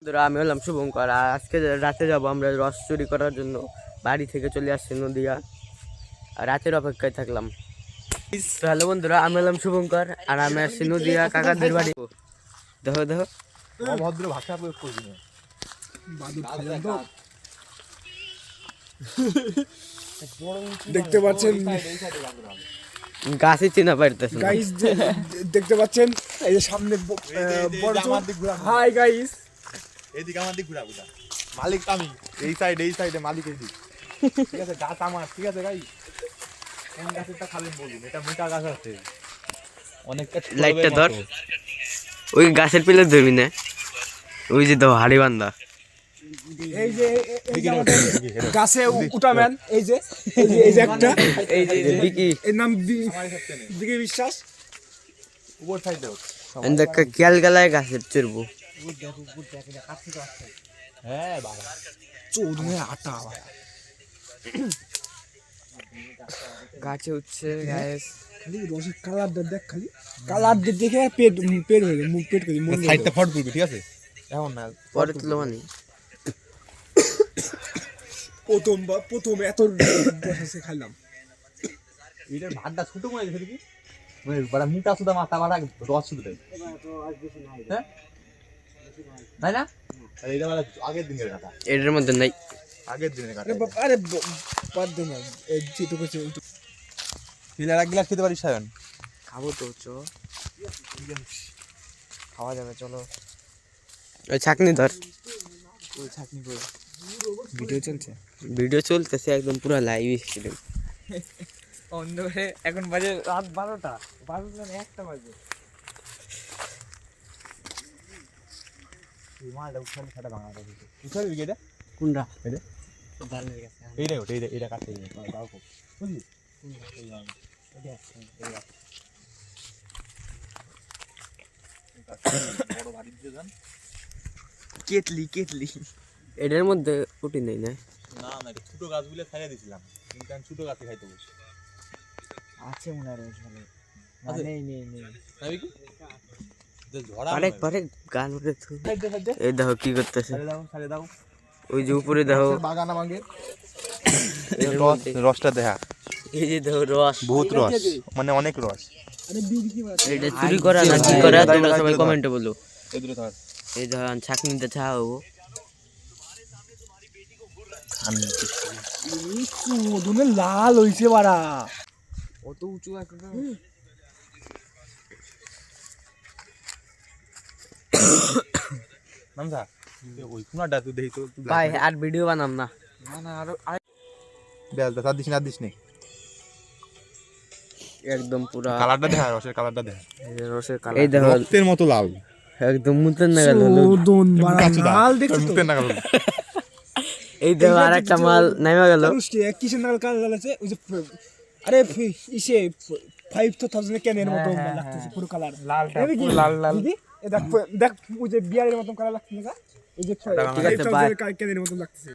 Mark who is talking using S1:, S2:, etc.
S1: আমি হলাম শুভঙ্কর, আর আজকে রাতে যাব আমরা রস চুরি করার জন্য। বাড়ি থেকে চলে আসছি নদিয়া, আর রাতের অপেক্ষায় থাকলাম। হ্যালো বন্ধুরা, আমি হলাম শুভঙ্কর, আর আমি আসছি নদিয়া কাকাদের বাড়ি। দেখো দেখো
S2: অভদ্র ভাষা প্রয়োগ করবি না।
S3: দেখতে পাচ্ছেন
S1: গাছে চেনা পারতেছে না।
S3: গাইস, দেখতে পাচ্ছেন এই যে সামনে হাই গাইস,
S2: এইদিকে আমার দিক ঘুরা ঘুরা, মালিক আমি এই সাইডে মালিক এই দিক, ঠিক আছে? গাছ আমার, ঠিক আছে গাই? কোন গাছেরটা খালি বলুন, এটা মোটা গাছ আছে অনেকটা।
S1: লাইটটা ধর, ওই গাছের পেলে ধরবি না, ওই যে তো হাড়ি বান্ধা।
S3: এই যে গাছে উঠাবেন, এই যে একটা,
S1: এই যে বিকি,
S3: এর নাম বিকি বিশ্বাস।
S2: উপর সাইডে
S1: দেখ খেয়াল গেলায় গাছের চড়বো।
S2: হ্যাঁ বাবা,
S3: চৌধুরী আটা
S1: গাছে উঠছে গায়েস।
S3: খালি রসের কালারটা দেখ, খালি কালার দেখে পেট পেট হয়ে গেল, মুখ পেট করে
S2: সাইডটা ফট করবি, ঠিক আছে? এখন না,
S1: পরে তুলো মানে
S3: প্রথম এত রসে খাইলাম।
S2: এটার ভাতটা ছোট করে দিয়েছে কি, মানে বড় মোটা সুদা মাথা বড় রস শুধু দেয়, হ্যাঁ তাই না? আর এটা বড় আগের দিনের কথা,
S1: এটার মধ্যে নাই।
S2: আগের দিনের কথা।
S3: আরে বাদ দে না, এই যেটু করছে
S2: ফিলার এক গ্লাস খেতে পারিস সায়ন?
S1: খাবো তো, খাওয়া যাবে, চলো। ওই ছাকনি ধর,
S3: ওই ছাকনি করে ভিডিও চলছে,
S1: ভিডিও চলতেছে একদম পুরো লাইভ স্ট্রিম।
S3: অন্ধকারে এখন বাজে রাত 12টা, 1টা বাজে।
S2: মালটা উঠালে ছাটা ভাঙা যাবে, উঠালে এটা
S1: কোনটা?
S2: এটা
S1: দালের কাছে
S2: এইটা ওটা, এইটা কাটতে দাও, বুঝলি? বড় বাড়ি দিয়ে যান।
S1: কেটলি এটার মধ্যে উঠি নাই না।
S2: না না, এটা ছোট গাছগুলো খাইয়ে দিয়েছিলাম, কিন্তু আমি ছোট গাছে খাইতে বসে
S3: আছে মনে হয় রস ভালো।
S2: আছে?
S3: নেই
S2: খাবি কি? ঝড়া
S1: পরে গান উঠে এই দেখো কি করতেছে,
S2: ছাড়ে দাও।
S1: ওই যে উপরে দেখো
S2: বাগান আমাকে রসটা দেখা,
S1: এই যে দেখো রস,
S2: বহুত রস, মানে অনেক রস।
S3: আরে বিড়ি মাছ
S1: এটা চুরি করা না কি করা তোমরা সবাই কমেন্টে বলো।
S2: এদিকে ধর,
S1: এই ধর ছাকনিতে ছাড়াবো।
S3: দুনে লাল হইছে বাড়া, অত উঁচু আছে না।
S2: নামসা ওই কোনাটা তুই দেখি তো,
S1: ভাই আর ভিডিও বানাম না।
S3: না আরো
S2: বেলটা তার দিস না, দিস নি।
S1: একদম পুরা
S2: কালারটা দেখা, রসের কালারটা দেখা,
S1: রসের কালার। এই দেখো
S2: রক্তের মতো লাল,
S1: একদম মুতের নাগাল হলো।
S3: চোদন বাড়া লাল দেখছো তো?
S2: মুখের নাগাল।
S1: এই দেখো আর একটা মাল নাইমা গেল।
S3: কিসের নাগাল কালার আছে ওই যে, আরে ইসে 5000 ক্যানের মতো লাগতেছে পুরো কালার, লালটা পুরো লাল। দেখ ওই যে বিয়ারের মতো কালার লাগতেছে না, এই যে 5000 ক্যানের মতো লাগতেছে।